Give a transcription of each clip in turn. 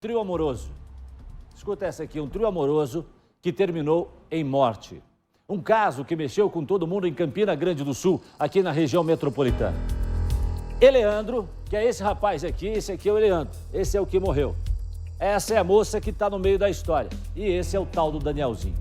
Trio amoroso. Escuta essa aqui, um trio amoroso que terminou em morte. Um caso que mexeu com todo mundo em Campina Grande do Sul, aqui na região metropolitana. Eleandro, que é esse rapaz aqui, esse aqui é o Eleandro, esse é o que morreu. Essa é a moça que está no meio da história e esse é o tal do Danielzinho.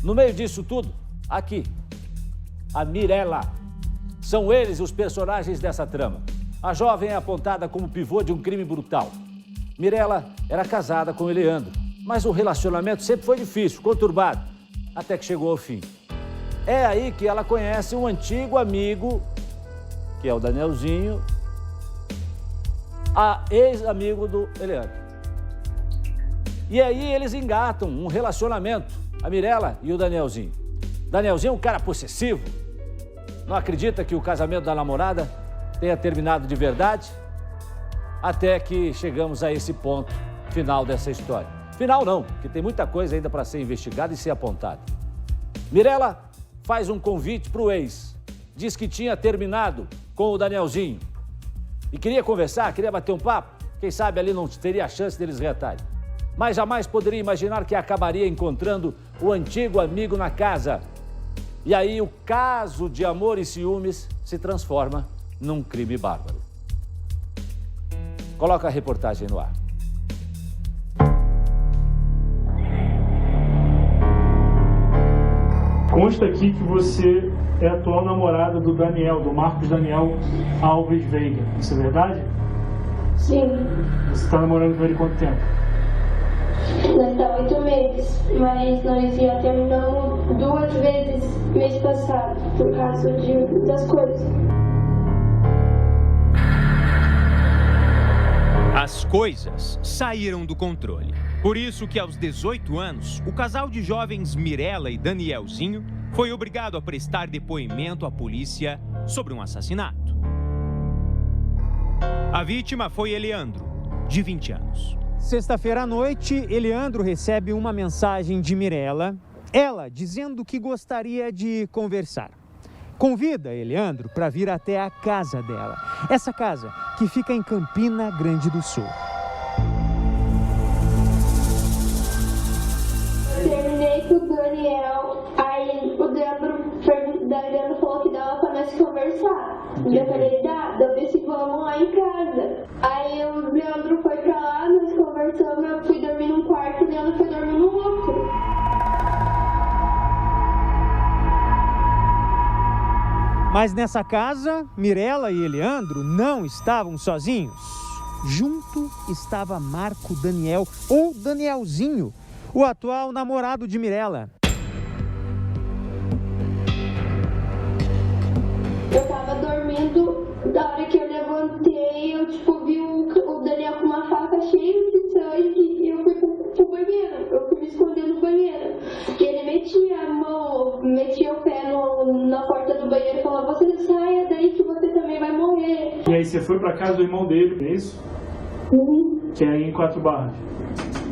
No meio disso tudo, aqui, a Mirella. São eles os personagens dessa trama. A jovem é apontada como pivô de um crime brutal. Mirella era casada com Eleandro, mas o relacionamento sempre foi difícil, conturbado, até que chegou ao fim. É aí que ela conhece um antigo amigo, que é o Danielzinho, a ex-amigo do Eleandro. E aí eles engatam um relacionamento, a Mirella e o Danielzinho. Danielzinho é um cara possessivo, não acredita que o casamento da namorada tenha terminado de verdade, até que chegamos a esse ponto final dessa história. Final não, porque tem muita coisa ainda para ser investigada e ser apontada. Mirella faz um convite para o ex, diz que tinha terminado com o Danielzinho e queria conversar, queria bater um papo, quem sabe ali não teria a chance deles reatarem. Mas jamais poderia imaginar que acabaria encontrando o antigo amigo na casa. E aí o caso de amor e ciúmes se transforma num crime bárbaro. Coloca a reportagem no ar. Consta aqui que você é atual namorada do Daniel, do Marcos Daniel Alves Veiga. Isso é verdade? Sim. Você está namorando com ele há quanto tempo? Nós está 8 meses, mas nós já terminamos 2 vezes mês passado, por causa das coisas. As coisas saíram do controle. Por isso que aos 18 anos, o casal de jovens Mirella e Danielzinho foi obrigado a prestar depoimento à polícia sobre um assassinato. A vítima foi Eleandro, de 20 anos. Sexta-feira à noite, Eleandro recebe uma mensagem de Mirella, ela dizendo que gostaria de conversar. Convida Eleandro para vir até a casa dela. Essa casa que fica em Campina Grande do Sul. Terminei com o Daniel, aí o Leandro falou que dava para nós conversar. Eu falei, dá, ver se vamos lá em casa. Aí o Leandro foi pra lá, nós conversamos, eu fui dormir num quarto, o Leandro foi dormir no outro. Mas nessa casa, Mirella e Eleandro não estavam sozinhos. Junto estava Marco Daniel, ou Danielzinho, o atual namorado de Mirella. Eu tava dormindo, da hora que eu levantei, eu vi o Daniel com uma faca cheia de sangue e eu fui pro banheiro, eu fui me esconder no banheiro. E ele metia a mão, metia o pé na porta do banheiro e falava, você saia daí que você também vai morrer. E aí você foi pra casa do irmão dele, é isso? Uhum. Que é aí em 4 Barras.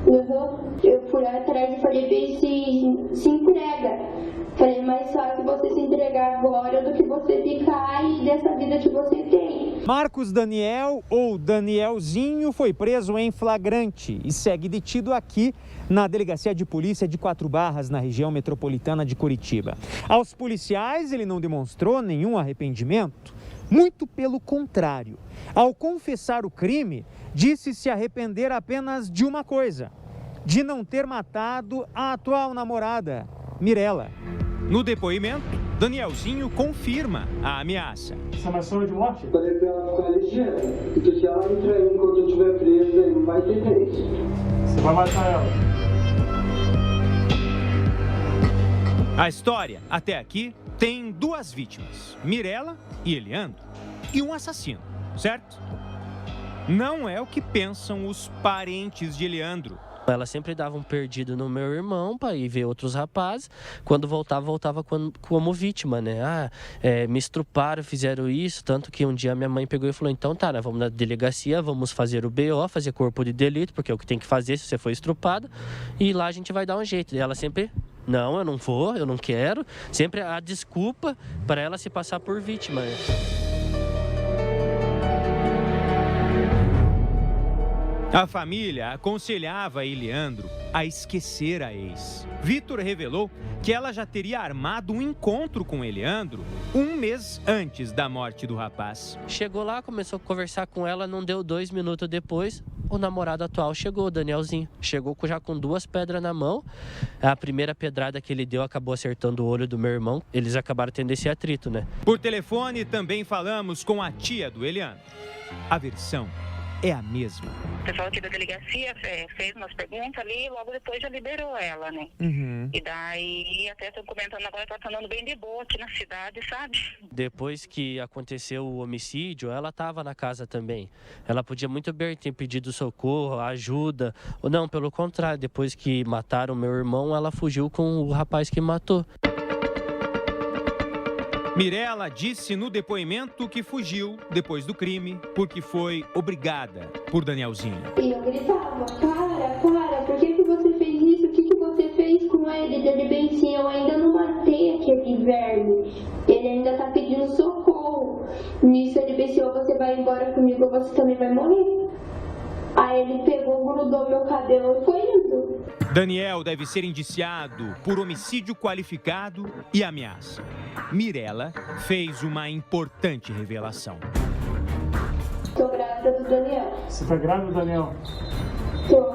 Uhum. Eu fui atrás e falei pra ele se entrega. Falei, mais fácil você se entregar agora do que você ficar aí dessa vida que você tem. Marcos Daniel, ou Danielzinho, foi preso em flagrante e segue detido aqui na Delegacia de Polícia de 4 Barras, na região metropolitana de Curitiba. Aos policiais, ele não demonstrou nenhum arrependimento, muito pelo contrário. Ao confessar o crime, disse se arrepender apenas de uma coisa: de não ter matado a atual namorada, Mirella. No depoimento, Danielzinho confirma a ameaça. Você ameaçou de morte? Falei pra ela ficar ligeira, porque se ela me trair enquanto eu estiver presa, aí não vai ter jeito. Você vai matar ela. A história, até aqui, tem 2 vítimas, Mirella e Eleandro, e um assassino, certo? Não é o que pensam os parentes de Eleandro. Ela sempre dava um perdido no meu irmão para ir ver outros rapazes. Quando voltava como vítima, né? Me estruparam, fizeram isso. Tanto que um dia minha mãe pegou e falou, então tá, nós vamos na delegacia, vamos fazer o BO, fazer corpo de delito, porque é o que tem que fazer se você for estrupada. E lá a gente vai dar um jeito. E ela sempre, não, eu não vou, eu não quero. Sempre a desculpa para ela se passar por vítima. A família aconselhava Eliandro a esquecer a ex. Vitor revelou que ela já teria armado um encontro com Eliandro um mês antes da morte do rapaz. Chegou lá, começou a conversar com ela, não deu 2 minutos depois, o namorado atual chegou, o Danielzinho. Chegou já com 2 pedras na mão. A primeira pedrada que ele deu acabou acertando o olho do meu irmão. Eles acabaram tendo esse atrito, né? Por telefone, também falamos com a tia do Eliandro. A versão é a mesma. O pessoal aqui da delegacia fez umas perguntas ali e logo depois já liberou ela, né? E daí até estão comentando agora que ela tá andando bem de boa aqui na cidade, sabe? Depois que aconteceu o homicídio, ela estava na casa também. Ela podia muito bem ter pedido socorro, ajuda. Ou não, pelo contrário, depois que mataram meu irmão, ela fugiu com o rapaz que matou. Mirela disse no depoimento que fugiu depois do crime porque foi obrigada por Danielzinho. E eu gritava, para, por que você fez isso? O que você fez com ele? Ele bem assim, eu ainda não matei aquele verme. Ele ainda tá pedindo socorro. Nisso ele pensou, você vai embora comigo ou você também vai morrer. Aí ele pegou, grudou meu cabelo e foi indo. Daniel deve ser indiciado por homicídio qualificado e ameaça. Mirela fez uma importante revelação. Tô grávida do Daniel. Você tá grávida, Daniel? Tô.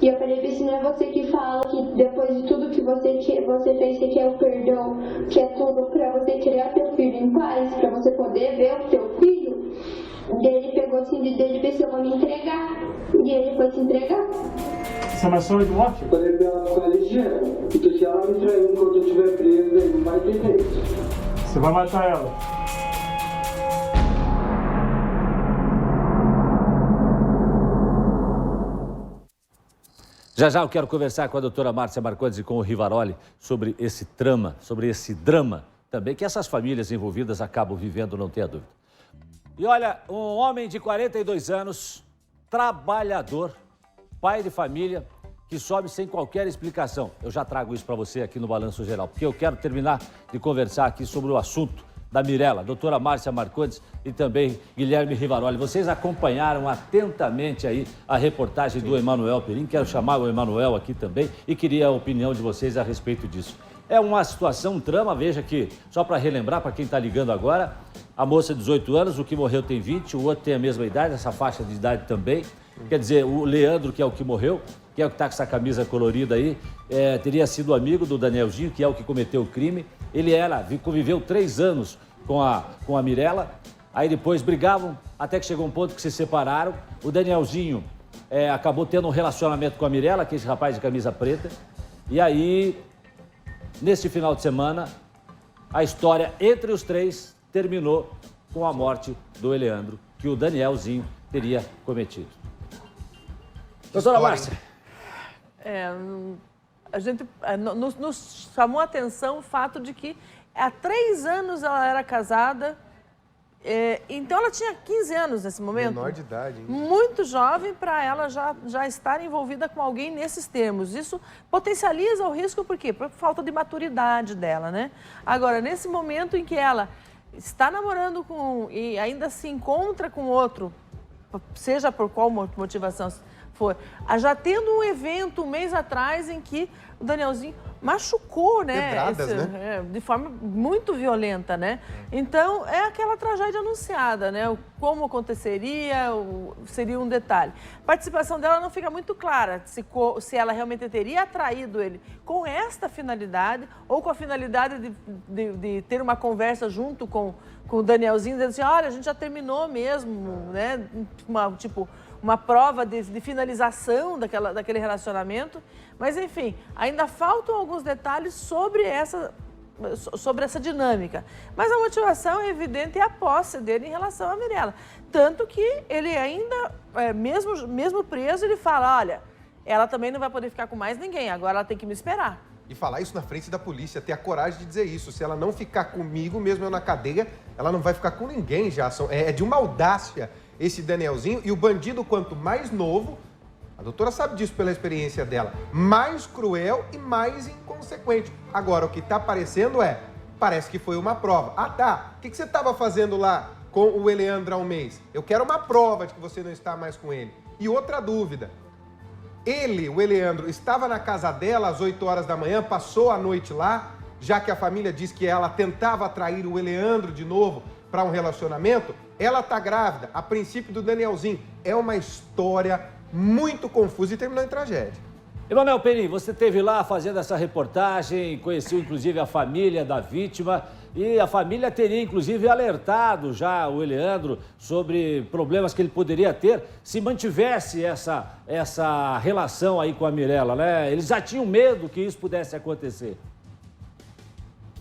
E eu falei pra ele, não é você que fala que depois de tudo que você fez, você quer o perdão, que é tudo pra você criar seu filho em paz, pra você poder ver o seu filho. E ele pegou assim, dele pensou, eu vou me entregar. E ele foi se entregar. Você ameaçou ele de morte? Falei pra ela ficar ligeira, porque se ela me trair enquanto eu estiver preso, ele não vai ter jeito. Você vai matar ela. Já eu quero conversar com a doutora Márcia Marcondes e com o Rivaroli sobre esse drama também que essas famílias envolvidas acabam vivendo, não tenha dúvida. E olha, um homem de 42 anos, trabalhador, pai de família, que sobe sem qualquer explicação. Eu já trago isso para você aqui no Balanço Geral, porque eu quero terminar de conversar aqui sobre o assunto da Mirela, doutora Márcia Marcondes e também Guilherme Rivaroli. Vocês acompanharam atentamente aí a reportagem do Emanuel Perim. Quero chamar o Emanuel aqui também e queria a opinião de vocês a respeito disso. É uma situação, um drama, veja que, só para relembrar, para quem está ligando agora, a moça de 18 anos, o que morreu tem 20, o outro tem a mesma idade, essa faixa de idade também. Quer dizer, o Leandro, que é o que morreu, que é o que está com essa camisa colorida aí, teria sido amigo do Danielzinho, que é o que cometeu o crime. Ele conviveu 3 anos com a Mirela, aí depois brigavam, até que chegou um ponto que se separaram. O Danielzinho acabou tendo um relacionamento com a Mirela, que é esse rapaz de camisa preta, e aí, neste final de semana, a história entre os 3 terminou com a morte do Eliandro, que o Danielzinho teria cometido. Doutora Márcia. A gente nos chamou a atenção o fato de que há 3 anos ela era casada, então ela tinha 15 anos nesse momento. Menor de idade, hein? Muito jovem para ela já estar envolvida com alguém nesses termos. Isso potencializa o risco, por quê? Por falta de maturidade dela, né? Agora, nesse momento em que ela está namorando com e ainda se encontra com outro, seja por qual motivação for, já tendo um evento um mês atrás em que o Danielzinho machucou, né? Pedradas, né? De forma muito violenta, né? Então, é aquela tragédia anunciada, né? Como aconteceria, seria um detalhe. A participação dela não fica muito clara, se ela realmente teria atraído ele com esta finalidade ou com a finalidade de ter uma conversa junto com o Danielzinho, dizendo assim, olha, a gente já terminou mesmo, né? Uma prova de finalização daquele relacionamento. Mas, enfim, ainda faltam alguns detalhes sobre essa dinâmica. Mas a motivação é evidente e a posse dele em relação à Mirela. Tanto que ele ainda, mesmo preso, ele fala, olha, ela também não vai poder ficar com mais ninguém, agora ela tem que me esperar. E falar isso na frente da polícia, ter a coragem de dizer isso. Se ela não ficar comigo, mesmo eu na cadeia, ela não vai ficar com ninguém já. É de uma audácia esse Danielzinho. E o bandido, quanto mais novo, a doutora sabe disso pela experiência dela, mais cruel e mais inconsequente. Agora, o que está aparecendo parece que foi uma prova. Ah, tá. O que você estava fazendo lá com o Eliandro há um mês? Eu quero uma prova de que você não está mais com ele. E outra dúvida, ele, o Eleandro, estava na casa dela às 8 horas da manhã, passou a noite lá, já que a família diz que ela tentava atrair o Eleandro de novo para um relacionamento. Ela está grávida, a princípio, do Danielzinho. É uma história muito confusa e terminou em tragédia. Emanuel Perim, você esteve lá fazendo essa reportagem, conheceu inclusive a família da vítima e a família teria inclusive alertado já o Eleandro sobre problemas que ele poderia ter se mantivesse essa relação aí com a Mirella, né? Eles já tinham medo que isso pudesse acontecer.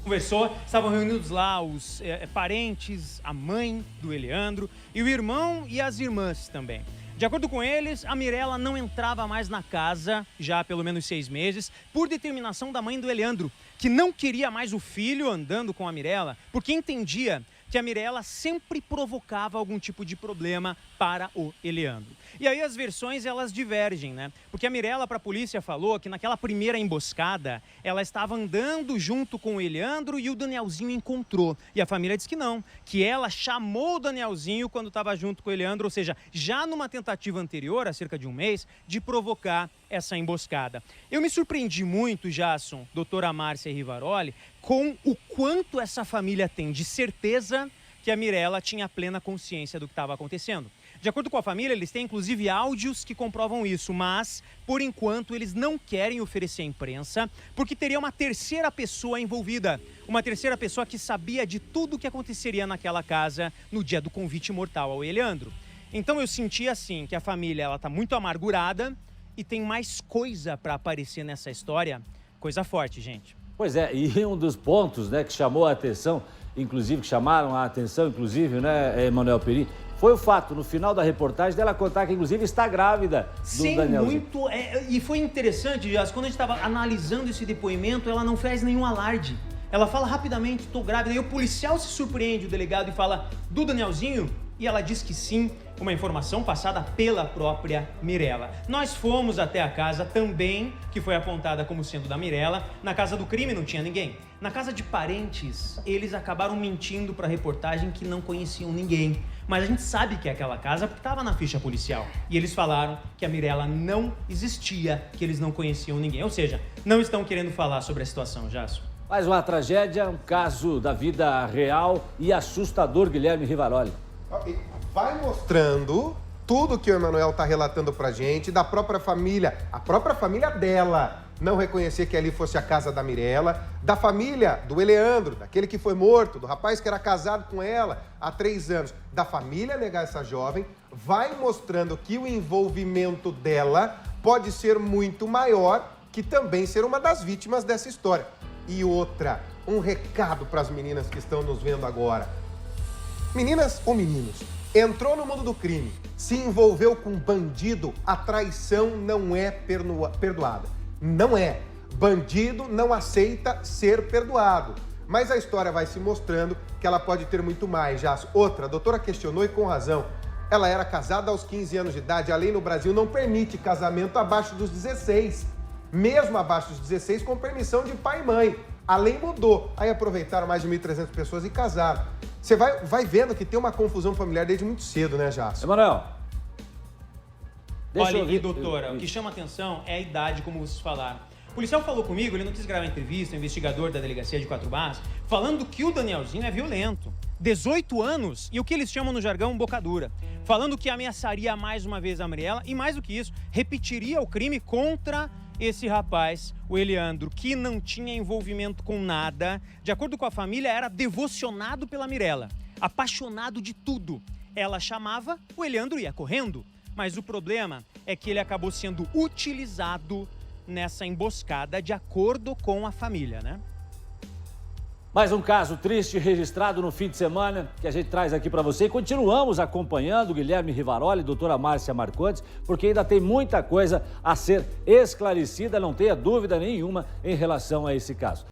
Conversou, estavam reunidos lá os parentes, a mãe do Eleandro e o irmão e as irmãs também. De acordo com eles, a Mirella não entrava mais na casa, já há pelo menos 6 meses, por determinação da mãe do Eleandro, que não queria mais o filho andando com a Mirella, porque entendia que a Mirella sempre provocava algum tipo de problema para o Eleandro. E aí as versões, elas divergem, né? Porque a Mirella para a polícia falou que naquela primeira emboscada, ela estava andando junto com o Eleandro e o Danielzinho encontrou. E a família disse que não, que ela chamou o Danielzinho quando estava junto com o Eleandro, ou seja, já numa tentativa anterior, há cerca de 1 mês, de provocar essa emboscada. Eu me surpreendi muito, Jasson, doutora Márcia Rivaroli, com o quanto essa família tem de certeza que a Mirella tinha plena consciência do que estava acontecendo. De acordo com a família, eles têm inclusive áudios que comprovam isso, mas, por enquanto, eles não querem oferecer à imprensa, porque teria uma terceira pessoa envolvida. Uma terceira pessoa que sabia de tudo o que aconteceria naquela casa no dia do convite mortal ao Eleandro. Então eu senti assim, que a família está muito amargurada e tem mais coisa para aparecer nessa história. Coisa forte, gente. Pois é, e um dos pontos, né, que chamou a atenção, inclusive, que chamaram a atenção, inclusive, né, Emanuel Perim, foi o fato, no final da reportagem, dela contar que, inclusive, está grávida do Danielzinho. Muito. E foi interessante, Jas, quando a gente estava analisando esse depoimento, ela não fez nenhum alarde. Ela fala rapidamente, estou grávida. E o policial se surpreende, o delegado, e fala, do Danielzinho? E ela diz que sim, uma informação passada pela própria Mirella. Nós fomos até a casa também, que foi apontada como sendo da Mirella. Na casa do crime não tinha ninguém. Na casa de parentes, eles acabaram mentindo para a reportagem que não conheciam ninguém. Mas a gente sabe que é aquela casa porque estava na ficha policial. E eles falaram que a Mirella não existia, que eles não conheciam ninguém. Ou seja, não estão querendo falar sobre a situação, Jasson. Mais uma tragédia, um caso da vida real e assustador, Guilherme Rivaroli. Vai mostrando tudo que o Emanuel está relatando pra gente, da própria família, a própria família dela não reconhecer que ali fosse a casa da Mirella, da família do Eleandro, daquele que foi morto, do rapaz que era casado com ela há 3 anos, da família negar essa jovem, vai mostrando que o envolvimento dela pode ser muito maior que também ser uma das vítimas dessa história. E outra, um recado para as meninas que estão nos vendo agora. Meninas ou meninos, entrou no mundo do crime, se envolveu com bandido, a traição não é perdoada. Não é. Bandido não aceita ser perdoado. Mas a história vai se mostrando que ela pode ter muito mais, já. Outra, a doutora questionou e com razão. Ela era casada aos 15 anos de idade. A lei no Brasil não permite casamento abaixo dos 16. Mesmo abaixo dos 16, com permissão de pai e mãe. A lei mudou. Aí aproveitaram mais de 1.300 pessoas e casaram. Você vai vendo que tem uma confusão familiar desde muito cedo, né, Jasso? Emanuel. Olha, e doutora, o que chama atenção é a idade, como vocês falaram. O policial falou comigo, ele não quis gravar entrevista, o investigador da delegacia de 4 Barras, falando que o Danielzinho é violento. 18 anos e o que eles chamam no jargão bocadura. Falando que ameaçaria mais uma vez a Mirella e, mais do que isso, repetiria o crime contra esse rapaz, o Eleandro, que não tinha envolvimento com nada. De acordo com a família, era devocionado pela Mirella, apaixonado de tudo. Ela chamava, o Eleandro ia correndo. Mas o problema é que ele acabou sendo utilizado nessa emboscada de acordo com a família, né? Mais um caso triste registrado no fim de semana que a gente traz aqui para você. E continuamos acompanhando o Guilherme Rivaroli e a doutora Márcia Marcondes, porque ainda tem muita coisa a ser esclarecida, não tenha dúvida nenhuma em relação a esse caso.